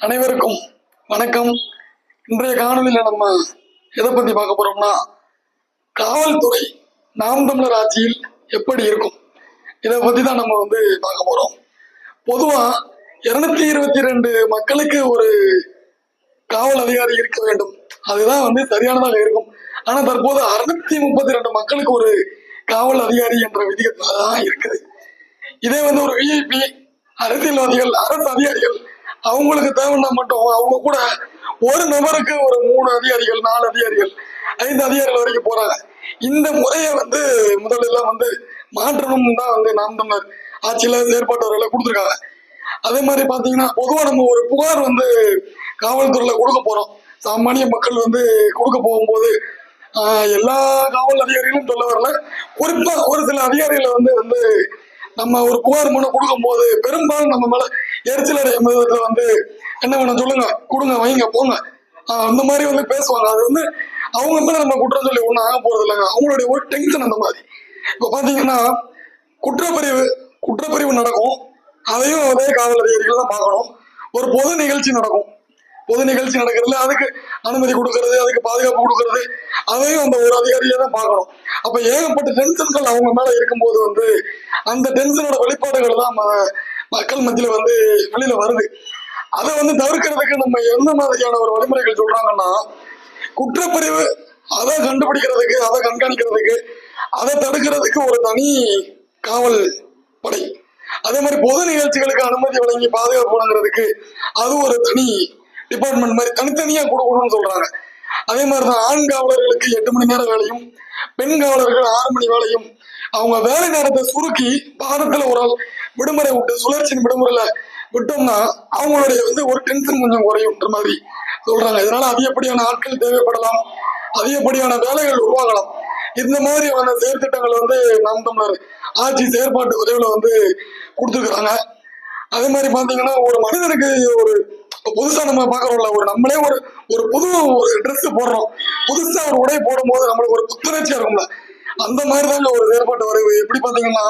அனைவருக்கும் வணக்கம். இன்றைய காணொலியில நம்ம எதை பத்தி பார்க்க போறோம்னா, காவல்துறை நாம் தமிழர் ஆட்சியில் எப்படி இருக்கும் இதை பத்தி தான் நம்ம பார்க்க போறோம். பொதுவா 222 மக்களுக்கு ஒரு காவல் அதிகாரி இருக்க வேண்டும், அதுதான் சரியானதாக இருக்கும். ஆனா தற்போது 632 மக்களுக்கு ஒரு காவல் அதிகாரி என்ற விதிகத்துலதான் இருக்குது. இதே ஒரு விஐபி அரசியல்வாதிகள், அரசு அதிகாரிகள் அவங்களுக்கு தேவைன்னா மட்டும் அவங்க கூட ஒரு நபருக்கு ஒரு 3 அதிகாரிகள், 4 அதிகாரிகள், 5 அதிகாரிகள் வரைக்கும் போறாங்க. இந்த முறையை முதல்ல மாற்றணும் தான் நாம் தமிழர் ஆட்சியில செயற்பாட்டு கொடுத்துருக்காங்க. அதே மாதிரி பாத்தீங்கன்னா, பொதுவா நம்ம ஒரு புகார் காவல்துறையில கொடுக்க போறோம். சாமானிய மக்கள் கொடுக்க போகும்போது எல்லா காவல் அதிகாரிகளும் சொல்ல வரல, குறிப்பா ஒரு சில அதிகாரிகளை நம்ம ஒரு புகார் மனு கொடுக்கும் போது பெரும்பாலும் நம்ம மேல எரிச்சல் அடையும் விதத்துல என்ன வேணும் சொல்லுங்க, கொடுங்க, வைங்க, போங்க, அந்த மாதிரி பேசுவாங்க. அது அவங்க மேல நம்ம குற்றம் சொல்லி ஒன்றும் ஆக போறது இல்லைங்க. அவங்களுடைய ஒரு டென்ஷன் அந்த மாதிரி. இப்ப பாத்தீங்கன்னா, குற்றப்பிரிவு நடக்கும், அதையும் அதே காவல் அதிகாரிகள் தான் பார்க்கணும். ஒரு பொது நிகழ்ச்சி நடக்கும், பொது நிகழ்ச்சி நடக்கிறதுல அதுக்கு அனுமதி கொடுக்கறது, அதுக்கு பாதுகாப்பு கொடுக்கறது, அதையும் அந்த ஒரு அதிகாரியை தான் பார்க்கணும். அப்ப ஏகப்பட்ட டென்ஷன்கள் அவங்க மேல இருக்கும்போது அந்த டென்ஷனோட வெளிப்பாடுகள் தான் மக்கள் மத்தியில வெளியில வருது. அதை தவிர்க்கிறதுக்கு நம்ம எந்த மாதிரியான ஒரு வழிமுறைகள் சொல்றாங்கன்னா, குற்றப்பிரிவு அதை கண்டுபிடிக்கிறதுக்கு, அதை கண்காணிக்கிறதுக்கு, அதை தடுக்கிறதுக்கு ஒரு தனி காவல் படை, அதே மாதிரி பொது நிகழ்ச்சிகளுக்கு அனுமதி வழங்கி பாதுகாப்பு வழங்குறதுக்கு அது ஒரு தனி டிபார்ட்மெண்ட் மாதிரி தனித்தனியா கொடுக்கணும்னு சொல்றாங்க. அதே மாதிரிதான் ஆண் காவலர்களுக்கு 8 மணி நேரம் வேலையும், பெண் காவலர்கள் 6 மணி வேலையும், அவங்க வேலை நேரத்தை சுருக்கி வாரத்துல ஒரு ஆள் விடுமுறை விட்டு சுழற்சியின் விடுமுறையில விட்டோம்னா அவங்களுடைய ஒரு டென்ஷன் கொஞ்சம் குறையும்ன்ற மாதிரி சொல்றாங்க. இதனால அதிகப்படியான ஆட்கள் தேவைப்படலாம், அதிகப்படியான வேலைகள் உருவாகலாம். இந்த மாதிரி செயற்திட்டங்கள் நாம் தமிழர் ஆட்சி செயற்பாட்டு விரைவில் கொடுத்துருக்குறாங்க. அதே மாதிரி பாத்தீங்கன்னா, ஒரு மனிதனுக்கு ஒரு புதுசா நம்ம பாக்குறோம்ல, நம்மளே ஒரு புது ட்ரெஸ் போடுறோம், புதுசா ஒரு உடை போடும் போது நம்மளுக்கு ஒரு புத்துணர்ச்சியா இருக்கும்ல, அந்த மாதிரிதாங்க ஒரு செயற்பாட்டு வரைவு. எப்படி பாத்தீங்கன்னா,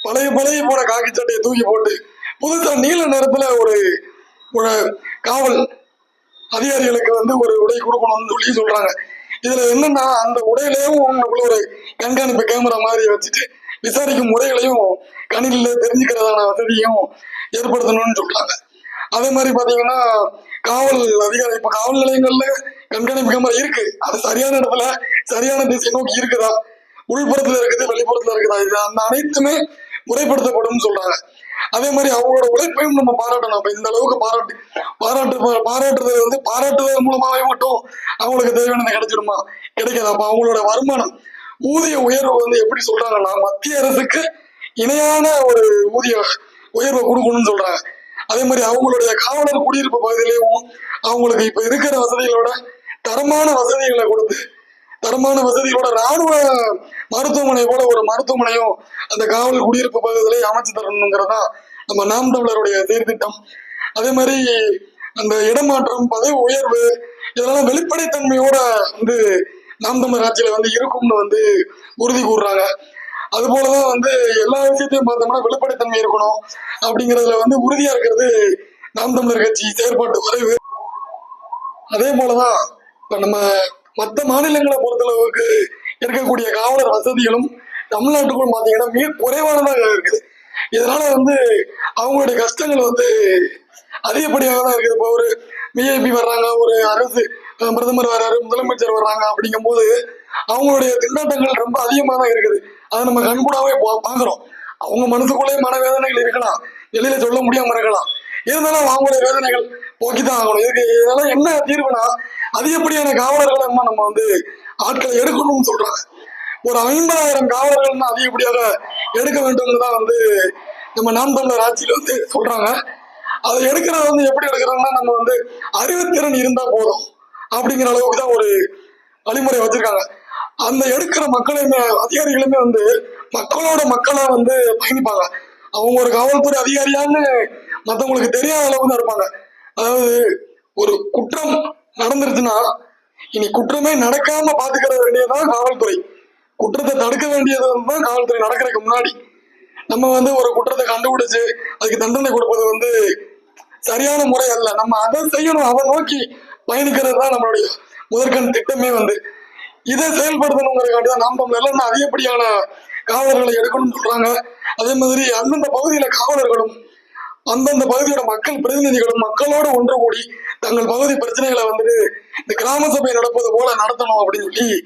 பழைய போன காக்கி சட்டையை தூக்கி போட்டு புதுசா நீல நேரத்துல ஒரு காவல் அதிகாரிகளுக்கு ஒரு உடை கொடுக்கணும்னு சொல்லி சொல்றாங்க. இதுல என்னன்னா, அந்த உடையிலையும் உங்களுக்குள்ள ஒரு கண்காணிப்பு கேமரா மாதிரி வச்சுட்டு விசாரிக்கும் முறைகளையும் கணினில தெரிஞ்சுக்கிறதான வசதியும் ஏற்படுத்தணும்னு சொல்றாங்க. அதே மாதிரி பாத்தீங்கன்னா, காவல் அதிகாரி, இப்ப காவல் நிலையங்கள்ல கண்காணிப்பு கேமரா இருக்கு, அது சரியான இடத்துல சரியான திசை நோக்கி இருக்குதா, உள்புறத்துல இருக்குது, வெளிப்புறத்துல இருக்குதா, இது அந்த அனைத்துமே முறைப்படுத்தப்படும் சொல்றாங்க. அதே மாதிரி அவங்களோட உழைப்பையும் நம்ம பாராட்டணும். அப்ப இந்த அளவுக்கு பாராட்டுறது பாராட்டுவதன் மூலமாவே மட்டும் அவங்களுக்கு தேவையானது கிடைச்சிடுமா? கிடைக்காது. அப்ப அவங்களோட வருமானம், ஊதிய உயர்வு எப்படி சொல்றாங்கன்னா, மத்திய அரசுக்கு இணையான ஒரு ஊதிய உயர்வை கொடுக்கணும்னு சொல்றாங்க. அதே மாதிரி அவங்களுடைய காவலர் குடியிருப்பு பகுதியிலையும் அவங்களுக்கு இப்ப இருக்கிற வசதிகளோட தரமான வசதிகளை கொடுத்து, தரமான வசதிகளோட ராணுவ மருத்துவமனை போல ஒரு மருத்துவமனையும் அந்த காவல் குடியிருப்பு பகுதியிலே அமைச்சு தரணுங்கிறதா நம்ம நாம் தமிழருடைய செயற்திட்டம். அதே மாதிரி அந்த இடமாற்றம், பதவி உயர்வு, இதெல்லாம் வெளிப்படைத்தன்மையோட நாம் தமிழர் ஆட்சியில இருக்கும்னு உறுதி கூறுறாங்க. அது போலதான் எல்லா விஷயத்தையும் பார்த்தோம்னா வெளிப்படைத்தன்மை இருக்கணும் அப்படிங்கறதுல உறுதியா இருக்கிறது நாம் தமிழர் கட்சி செயற்பாட்டு வரைவு. அதே போலதான் இப்ப நம்ம மற்ற மாநிலங்களை பொறுத்தளவுக்கு இருக்கக்கூடிய காவலர் வசதிகளும் தமிழ்நாட்டுக்கும் பாத்தீங்கன்னா மிக குறைவானதாக இருக்குது. இதனால அவங்களுடைய கஷ்டங்கள் அதிகப்படியாக தான் இருக்குது. இப்போ ஒரு விஐபி வர்றாங்க, ஒரு அரசு பிரதமர் வர்றாரு, முதலமைச்சர் வர்றாங்க, அப்படிங்கும் போது அவங்களுடைய திண்டாட்டங்கள் ரொம்ப அதிகமாக தான் இருக்குது. அதை நம்ம கண்கூடாவே பாக்குறோம். அவங்க மனசுக்குள்ளேயே மனவேதனைகள் இருக்கலாம், வெளியில சொல்ல முடியாம இருக்கலாம். இருந்தாலும் அவங்களுடைய வேதனைகள் போக்கிதான் ஆகணும். இதெல்லாம் என்ன தீர்வுனா, அதிகப்படியான காவலர்களை நம்ம ஆட்களை எடுக்கணும்னு சொல்றாங்க. ஒரு 50,000 காவலர்கள் அதிகப்படியாக எடுக்க வேண்டும் தான் நம்ம நாம் தமிழர் ஆட்சியில சொல்றாங்க. அதை எடுக்கிறது எப்படி எடுக்கிறாங்கன்னா, நம்ம அறிவுத்திறன் இருந்தா போதும் அப்படிங்கிற அளவுக்கு தான் ஒரு வழிமுறை வச்சிருக்காங்க. அந்த எடுக்கிற மக்களுமே, அதிகாரிகளுமே மக்களோட மக்களா பயணிப்பாங்க. அவங்க ஒரு காவல்துறை அதிகாரியான்னு மற்றவங்களுக்கு தெரியாத அளவுக்கு தான் இருப்பாங்க. அதாவது ஒரு குற்றம் நடந்துருச்சுன்னா இனி குற்றமே நடக்காம பாத்துக்கிற வேண்டியதுதான் காவல்துறை. குற்றத்தை தடுக்க வேண்டியதுதான் காவல்துறை. நடக்கிறதுக்கு முன்னாடி நம்ம ஒரு குற்றத்தை கண்டுபிடிச்சு அதுக்கு தண்டனை கொடுப்பது சரியான முறை அல்ல. நம்ம அதை செய்யணும், அதை நோக்கி பயணிக்கிறது தான் நம்மளுடைய முதற்கண் திட்டமே வந்து. இதை செயல்படுத்தணுங்கிறதுக்காண்டி தான் நாம் தமிழர் எல்லாம் அதிகப்படியான காவலர்களை எடுக்கணும்னு சொல்றாங்க. அதே மாதிரி அந்தந்த பகுதியில காவலர்களும் அந்தந்த பகுதியோட மக்கள் பிரதிநிதிகளும் மக்களோட ஒன்று கூடி தங்கள் பகுதி பிரச்சனைகளை வந்துட்டு இந்த கிராம சபை நடப்பது போல நடத்தணும் அப்படின்னு சொல்லி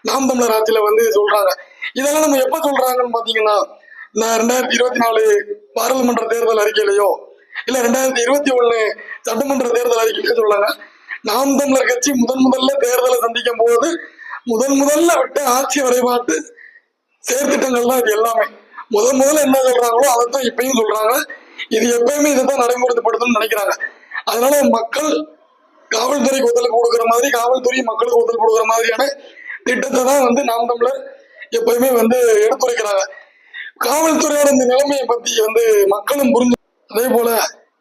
நாம் தமிழர் ஆட்சியில வந்து சொல்றாங்க. இதெல்லாம் நம்ம எப்ப சொல்றாங்கன்னு பாத்தீங்கன்னா, நான் 2024 பாராளுமன்ற தேர்தல் அறிக்கையிலையோ இல்ல 2021 சட்டமன்ற தேர்தல் அறிக்கையிலையோ சொல்றாங்க. நாம் தமிழர் கட்சி முதல்ல தேர்தலை சந்திக்கும் போது முதல்ல விட்டு ஆட்சி வரைபாட்டு செயற்திட்டங்கள் தான் இது எல்லாமே. முதல்ல என்ன சொல்றாங்களோ அதைத்தான் இப்பயும் சொல்றாங்க. இது எப்பயுமே இதைத்தான் நடைமுறைப்படுத்தணும்னு நினைக்கிறாங்க. அதனால மக்கள் காவல்துறைக்கு ஒத்துழைப்பு கொடுக்குற மாதிரி, காவல்துறை மக்களுக்கு ஒத்துழைப்பு கொடுக்குற மாதிரியான திட்டத்தை தான் வந்து நாம் தமிழர் எப்பயுமே வந்து எடுத்துரைக்கிறாங்க. காவல்துறையோட இந்த நிலைமையை பத்தி வந்து மக்களும் புரிஞ்சு, அதே போல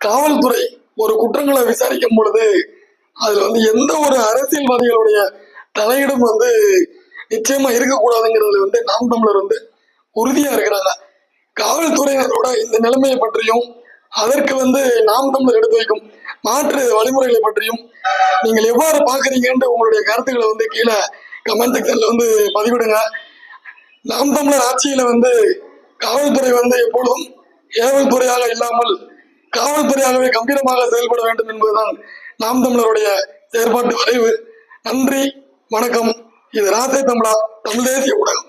காவல்துறை ஒரு குற்றங்களை விசாரிக்கும் பொழுது அதுல வந்து எந்த ஒரு அரசியல்வாதிகளுடைய தலையிடம் வந்து நிச்சயமா இருக்கக்கூடாதுங்கிறதுல வந்து நாம் தமிழர் வந்து உறுதியா இருக்கிறாங்க. காவல்துறையினரோட இந்த நிலைமையை பற்றியும் அதற்கு வந்து நாம் தமிழர் எடுத்து வைக்கும் மாற்று வழிமுறைகளை பற்றியும் நீங்கள் எவ்வாறு பாக்குறீங்கன்னு உங்களுடைய கருத்துக்களை வந்து கீழே கமெண்ட் செக்ஷன்ல வந்து பதிவிடுங்க. நாம் தமிழர் ஆட்சியில வந்து காவல்துறை வந்து எப்பொழுதும் ஏவல் துறையாக இல்லாமல் காவல்துறையாகவே கம்பீரமாக செயல்பட வேண்டும் என்பதுதான் நாம் தமிழருடைய செயற்பாட்டு வரைவு. நன்றி, வணக்கம். இது ராசை தமிழா, தமிழ் தேசிய ஊடகம்.